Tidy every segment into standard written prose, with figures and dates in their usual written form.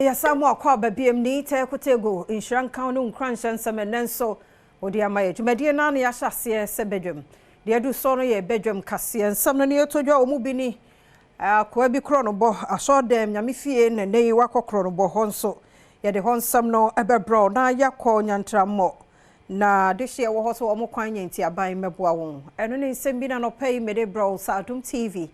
Yasamu akwa babiem ni te kotego insuran kan no nkranhye nsamenenso odi amaye dwumade na ya hyase se bedwam de adu so no ye bedwam kase nsam no ne todwa omu bi ni akwa bi kro no bo aso dem nyame fie na nei wakokro no bo honso ye de honsam no ebebro na yakọ Nyantramor na de hye wo ho so omu kwan nyanti aban meboa won eno ne nsem bi na no pay me de bro sa Adom TV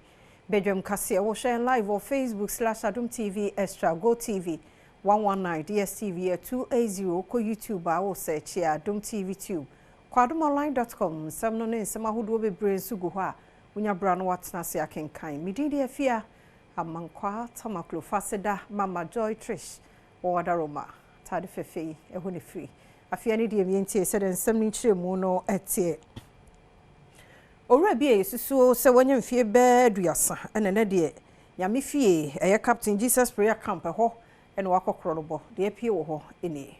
Badwam Kase wo share live on Facebook/Adom TV Extra Go TV 119 DSTV 280 ko YouTube wo search ya Adom TV Tube kwadomonline.com samno ne nsema hodo bebre nsugu ho a unya bra no watna se akenkan mididi afia amankwa tamaklo faseda mama Joy Trish wo wadaroma tade fefe eho ne free afia ne de mientie se den nsem ni kiremu no etie Ora bi esusu se wanya mfie be duasa ene ne de nyame fie eye Captain Jesus Prayer Camp ho ene wakokro no bo de apie wo ho eni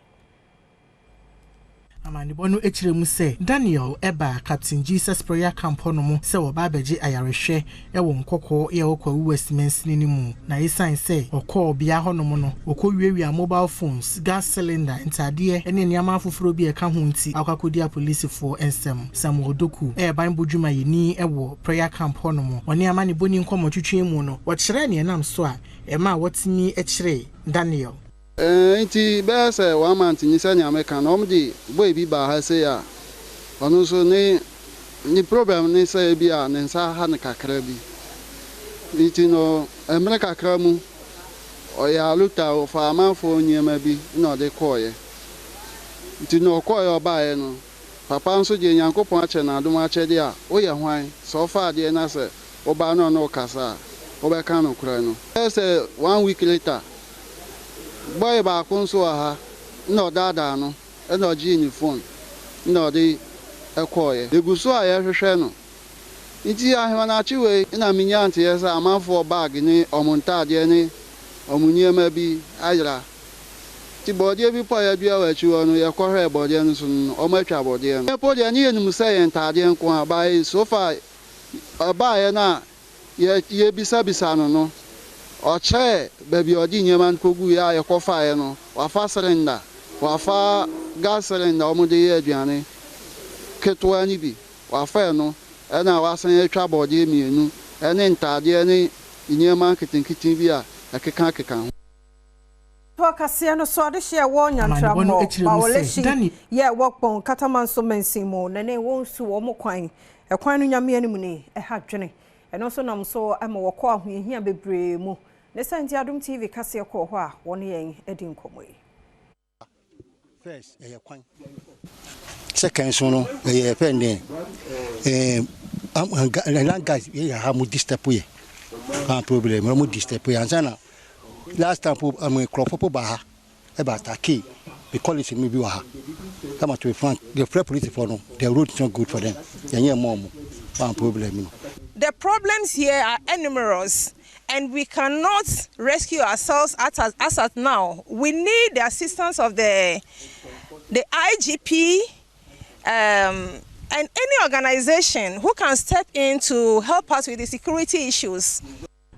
Amani bonu echiremu se Daniel eba Captain Jesus Prayer Camp no mu se wo ba beje ayarehwe ewo nkokọ ye okwa Westminster ni mu na isan se okọ bia ho no mu no okọ wiewia mobile phones gas cylinder ntade ene niam afoforo bi e ka ho nti akwakodia police for ensem Samuel Doku ban bodwuma yeni ewo Prayer Camp no mu oni amani boni nkomo twetwe mu no wo kire ne nam so a ema wotimi echire Daniel Inti bese wa month ni sanya meka no mdi boy bi ba ha se ya onu so ni problem ni se bi a ne nsa ha ne kakra bi inti no emre kakra mu o ya luta o fa amanfo nyema bi na de koye inti no koye oba ye no papa nso je Nyankopon ache na adom ache de a o ye hwan so fa de na se oba no no kasa oba kan no kura no ese 1 week later boy ba kunso ha no dada no e no ji ni phone no de ekoye eguso a ye hwehwe no nti ahwa na chiwe na minyante yesa amanfo bag ni omuntade ni omunyema bi ayra ti body bi po ya bi awa chiwo no ye kohwe body no so no omatwa body no e po de ni enum say entade nko abai so far abai na ye bisa no Oche baby odi nyeman kogu ya yekofa ye no wafa cylinder wafa gas cylinder omude ye aduane ketwa ni bi wafa no na wasan ye twa body mienu ene ntade ne nyeman kitinkitin bi a akeka ho to kase no so ade hye wo Nyantramor bawleshi ye wokpon katamanso mensimo ne wonsu wo mokwan ekwan no nyame animu ni ha dwene eno so nam so ama wokọ ahohia bebre mu Nesa nti Adom TV kase ko ho a won yen edi nkomo yi first kwan second so no pende land guys ha mu disturb ye pa problem mu disturb ye ansana last time am crop ba ha e ba attack because it's me bi wa ha come to front the police for no the road is not good for them yenye mom pa problem no. The problems here are numerous, and we cannot rescue ourselves as at now. We need the assistance of the IGP and any organization who can step in to help us with the security issues.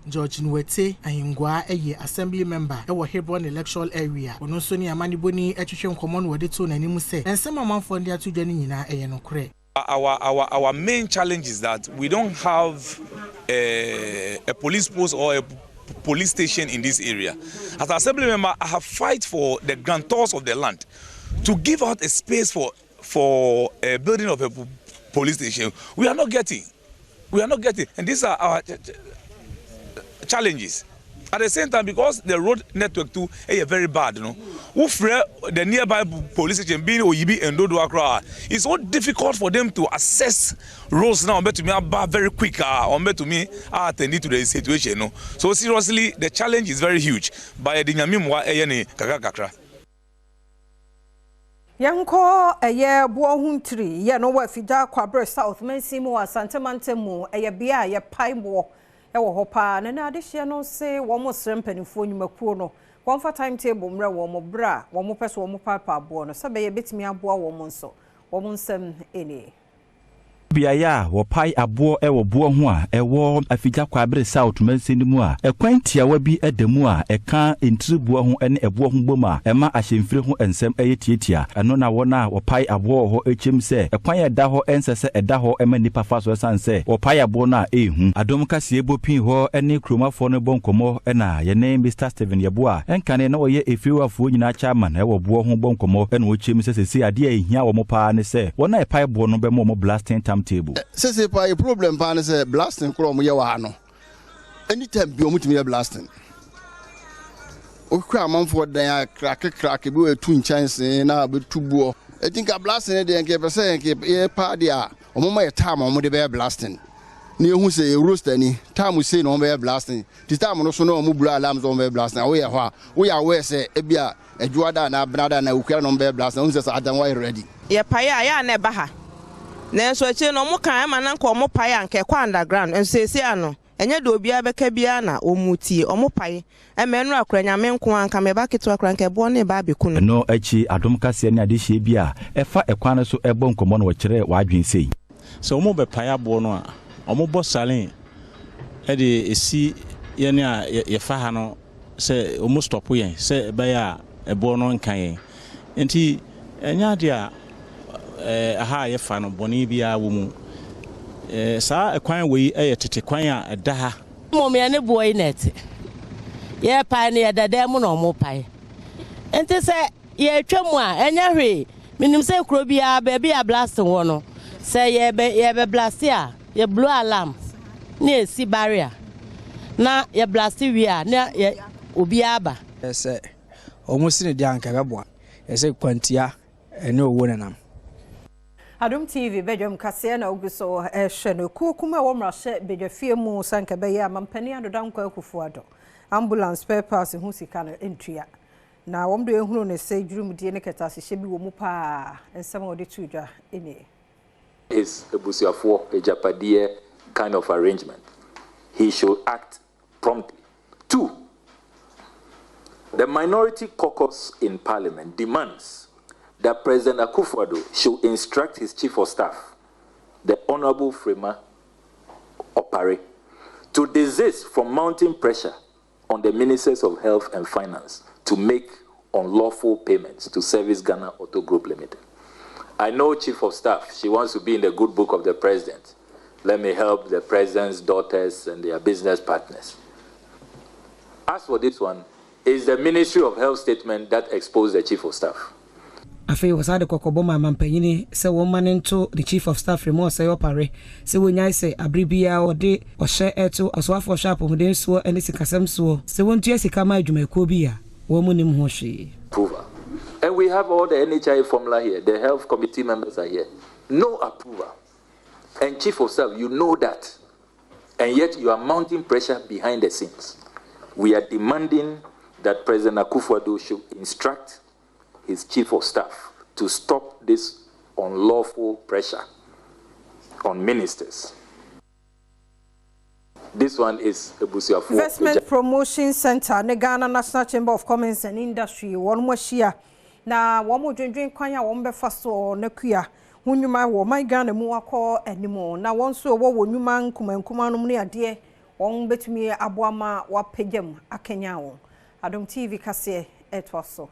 George Nwete ahingwa assembly member ewo Hebron electoral area ono so ni amani boni etwetwe nkomo no wode to nanim se ensema manfo ndi atudwa ni nyina no kure. Our main challenge is that we don't have a police post or a police station in this area. As an assembly member, I have fight for the grantors of the land to give out a space for a building of a police station. We are not getting, and these are our challenges. At the same time, because the road network too is very bad, you know, the nearby police station being Oyibi and Dodo Accra, it's so difficult for them to assess roads now. To me, very quick. To me, attend to the situation. No, so seriously, the challenge is very huge. By the Nyamimwa Eyene Kakakra. Yanko eye bohuntri ye no wa fida kwabre South Mensimo Asantemantemu eye bia ye paimbo ewo hopa na ade hye no se wo mo srempanifo nyumakuo no wonfa timetable mre wo mo bra wo mo pese wo mo papa abo no sabe ye betimi abo wo mo nso wo mo nsem eni biaya wo pai abo ewo bo ho a ewo afija kwabere south mansini mu a ekwantia wa bi edemu a eka entribuo ho ene ebo ho boma ema ahyemfire ho ensem eyetietia eno na wona wo pai abo ho echem se ekwan eda ho ensese eda ho ema nipa faso sanse wo pai abo na ehu adom kase ebopin ho ene kromafo no bonkomo ena ye ne Mr Steven Yebo a enkane na oye efiwafo nyina chairman ewo bo ho bonkomo ena wo chem se sesi ade ehia wo mo pa ne se wona e pai abo no be mo blasting table. Say a problem pan say blasting kro mo ye wa no. Anytime bi o mutimi ye blasting. O kwa manfo dan crack bi we tu chance na be tubuo. I think a blasting dey nke person nke ye pa dia o mo ye time o mo de be blasting. Ni ehun say roaster ni time say no be blasting. This time no so no mo blu alarms on be blasting. We ye ho we are we say e bia adwada na brada na ukwa no be blasting. Un say Adam why ready. Ye pa ya na ba ha. Nenso eche no mo kan ma na nko mo pae anke kwa underground ensese ano enye do bia beka bia na omutie omo pae emenu akra nyame nko anka me ba keto akra nke bo ne ba beku no achi adom kase ne adehie bia efa ekwan so ebo nkomo no kire wadwen sei so omo be pae abo no a omo bo salen e de esi ye ne a ye fa ha no se omo stop yen se be ya ebo no nkan yen enti enya de a aha ye fa no boni bia wo mu saa ekwan we tete kwan a da ha mo me ne boy net ye pa ne dada mu no mo pai enti se ye twam a enya hwe minim se kro bia ba bia blast wo no se ye be blast a ye blow alarm ne esi barrier na ye blast wi a na ye obi aba se almost ne dia anka beboa se kwantia ene owo nenam Adom TV Badwam kase na oguso hwe no kuma wo mrahye bedwafie mu sanka be ya mampani adoda nkwa akufu ado ambulance spare parts hu sika no entua na wo mdo ehunu ne se dwurumdie ne keta se bi wo mu pa ensem wo de tudwa eni is ebusuafo ejapade kind of arrangement. He should act promptly. 2, the minority caucus in parliament demands that President Akufo-Addo should instruct his chief of staff, the Honorable Freema Opare, to desist from mounting pressure on the ministers of health and finance to make unlawful payments to Service Ghana Auto Group Limited. I know chief of staff, she wants to be in the good book of the president. Let me help the president's daughters and their business partners. As for this one, it's the Ministry of Health statement that exposed the chief of staff. Afi wasade kokoboma mampanyini se woman into the chief of staff remorse say opare se wonya se abribia ode ohye eto aswafo sharp omden so ene sikasem so se wontua sika ma adwumakuo bia wo munim ho hwe. And we have all the NHI formula here. The health committee members are here. No approval. And chief of staff, you know that. And yet you are mounting pressure behind the scenes. We are demanding that President Akufo-Addo should instruct his chief of staff to stop this unlawful pressure on ministers. This one is Ebusuafo Investment Promotion Center, the Ghana National Chamber of Commerce and Industry, one more share. Na wamo dwendwen kwan a wombe faso na kua hunyuma wo my Ghana mu akọ animo na wonso wo nyuma nkuma no ne ade won betumi aboama wapegam akenya wo Adom TV kase etwaso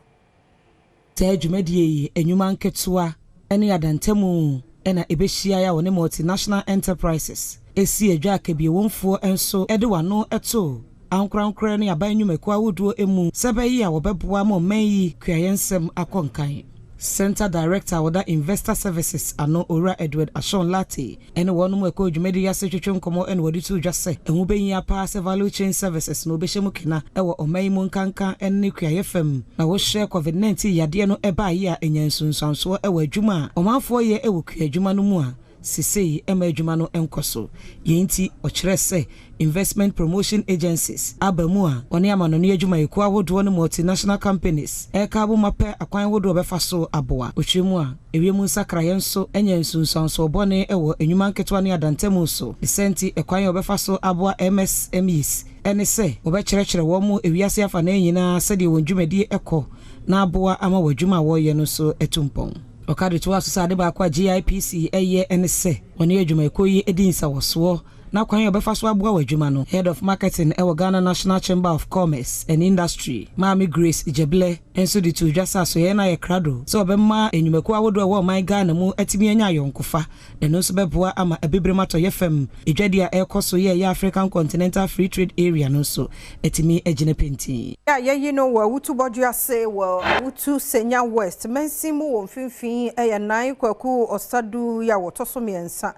ta dwumadie enyuma nketsoa ene adantemu ena ebehia ya woni multinational enterprises esi adwa akabie wonfo enso ede wano eto ankrankra ne abanyumaku awoduo emu sebayi a wobeboa ma manyi kuayensem akonkan Center Director Oda Investor Services ano Ora Edward Ashon Lati ene wonu mu ekọ dwumedi ya setwetwe nkomo ene wodi tu dwase ehu benya pa se value chain services no behemu kina ewo oman mu nkankan ene kuayefam na wo share COVID-19 yade no eba yi a enyansunsanso ewo adwuma omanfo ye ewo kuadwuma no mu a sisei ema adwuma no enkoso yenti okyerese investment promotion agencies abamu a one amano ne adwuma eku awodo no multinational companies ekabu mape akwan wodo befa so aboa otwemu a ewiemu nsakra yenso enya nsunsanso bone ewo enwuma nketwa ne adantemu so senti ekwan obefa so aboa MSMEs ene se obekyerɛkyerɛ wo mu ewiase afa na nyina sɛde won dwumadi ekɔ na aboa ama wadwuma wo ye no so etumpon okade to aso sade ba kwa GIPC eye ense woni adwumayeko yi edinsa woso na kwan yo befa so aboa wadwuma no. Head of marketing e Ghana National Chamber of Commerce and Industry Mami Grace Jeble enso di to dwasa so ye na ye krado so obemma enwumako awodo e wo man Ghana mu atimi anya yonkofa eno so beboa ama ebibremato ye fam edwadia e koso ye African Continental Free Trade Area no so etimi egine penti ya you know wa wutu Bawjiase wa wutu Senya West mensimu wo mfimfin e ye nan kwaku osadu ya wotoso miensa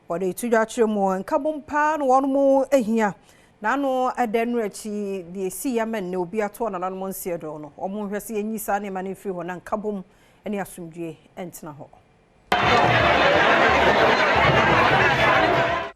wade tuja chiremu nkabompa no wono ehia na no edenu achi de si ya men ne obi ato na no nsie do no omo hwese enyisa ne mane firi ho na nkabom ene asumdue entena ho.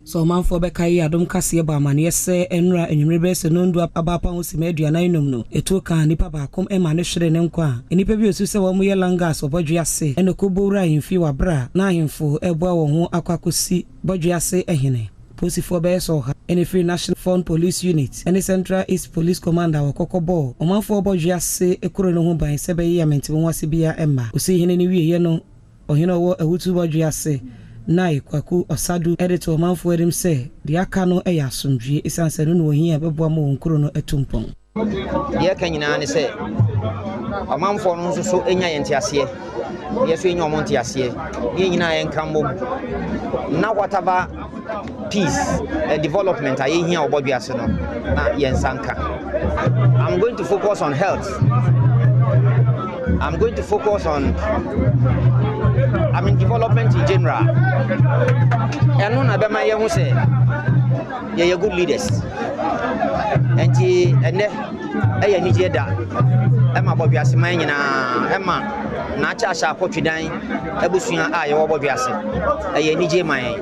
So manfo beka yi Adom kase ba amane se enra enwumre be se no ndu abapa ho sima aduanan nom no etu kan nipa ba kom e ma ne hwere ne nkwa enipa bi osu se wo mu ye langas Bawjiase ene ko bowra himfi wa bra na ahemfo eboa wo ho akwakosi Bawjiase ehene posifo be so ha ene free National Fund Police Unit ene Central East Police Commander wa kokobo o manfo Bawjiase ekuro no ho ban se be yi amenti wo wase bia emma osi hene ne wiye no ohene wo awutu Bawjiase na kwaku osadu editor manfo edim se de aka no e ya asomdwie isanse no ohia beboa mo wonkuro no etumpon ye ka nyina ne se amanfo no nso so enya yentiase ye so enya omontiase ye nyina ye nkambom na whatever peace and development aye hia Bawjiase no na yensanka. I'm going to focus on health. I'm going to focus on development in general. And no na be my hu say ye good leaders. And e ni je da e ma Bawjiase man nyina e ma na cha sha akotwedan ebusua a ye Bawjiase e ni je man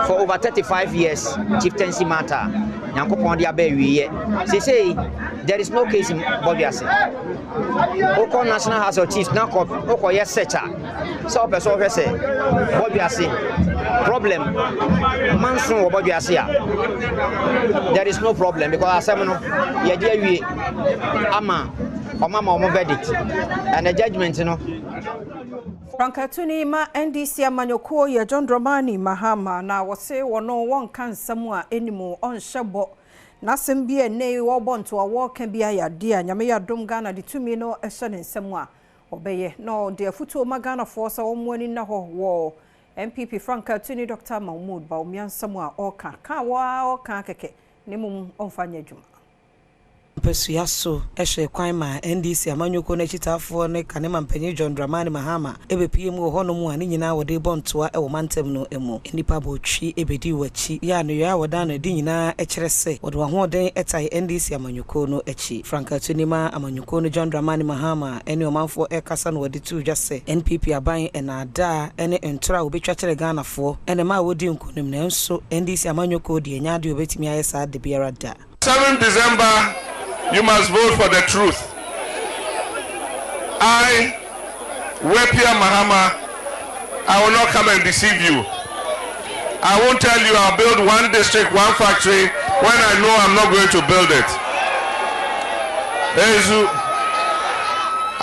for over 35 years chieftaincy matter Nyankopon dia ba wiye say there is no case in Bawjiase. Oko National House of Chiefs na oko ye searcher so person we say Bawjiase problem manson Bawjiase a there is no problem because asem no ye dia wie ama omo verdict and the judgment no Frankatuni ma NDC amanyoko ye John Dramani Mahama na wose wono won kan samu a enimu onhyebo na sembie ne wo bonto a wo kan bia ya dia nyame ya dom Ghana de tumi no ehye ne nsemu a obeye no de afuto ma Ghana force wo muani na ho wo MPP Frankatuni Dr. Mahmoud Bawumia nsemu a oka ka wa oka keke ne mum onfanya adwuma Pesuaso ehwe kwan ma NDC amanyoko na chitafo ne kanema mpanyi John Dramani Mahama ebepie mu ho no mu ani nyina wode bontoa e wo mantem no emu nipa botwi ebedi wachi ya no ya woda no di nyina ekyerese wode wa hoden etai NDC amanyoko no echi Frankatuni ma amanyoko no John Dramani Mahama ene omanfo ekasa no wode tu dwase NPP aban enada ene entra obetwa kyere Ghana fo ene ma wodi nkonim na enso NDC amanyoko de enya de obetimi ayesa de biara da 7 December. You must vote for the truth. I, Wepia Mahama, I will not come and deceive you. I won't tell you I'll build one district, one factory, when I know I'm not going to build it.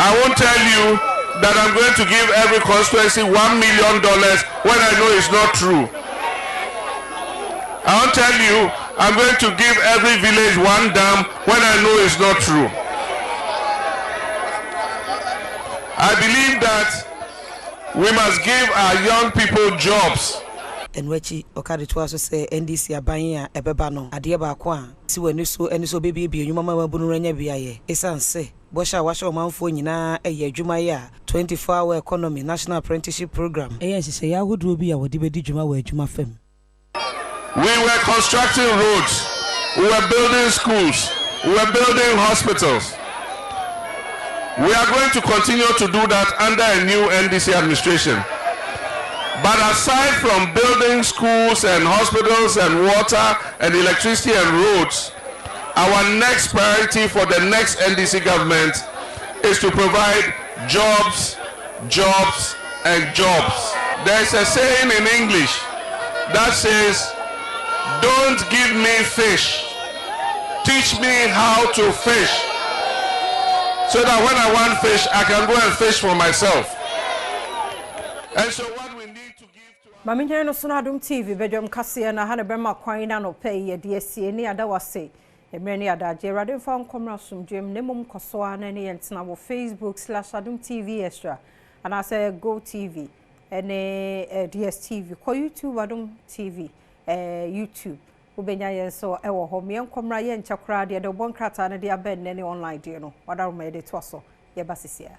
I won't tell you that I'm going to give every constituency $1 million when I know it's not true. I won't tell you I'm going to give every village one dam when I know it's not true. I believe that we must give our young people jobs. And wechi okade to aso say NDC aban a ebeba no ade ba ko a si wani so bebi enwuma ma bunu ranya biaye esanse bosha washa omanfo nyina eye adwuma ye a 24-hour economy national apprenticeship program eyen sise ya hodo bi a wodi bedi dwuma wa adwuma fam. We were constructing roads, we were building schools, we were building hospitals. We are going to continue to do that under a new NDC administration. But aside from building schools and hospitals and water and electricity and roads, our next priority for the next NDC government is to provide jobs, jobs, and jobs. There's a saying in English that says, "Don't give me fish, teach me how to fish, so that when I want fish, I can go and fish for myself." And so what we need to give to Maminya no so na Adom TV Badwam kase na ha ne bema kwan na no pay ye de asie ni ada wase. Emre ni ada je rade fa nkomra somdwem ne mum koso ana ne yentena wo Facebook/Adom TV Extra. And I say Go TV and DSTV ko YouTube Adom TV YouTube ubenya yen so ewo ho me nkomra ye nchakra de bon krata na de aben ne online de no wada me de to so ye basisia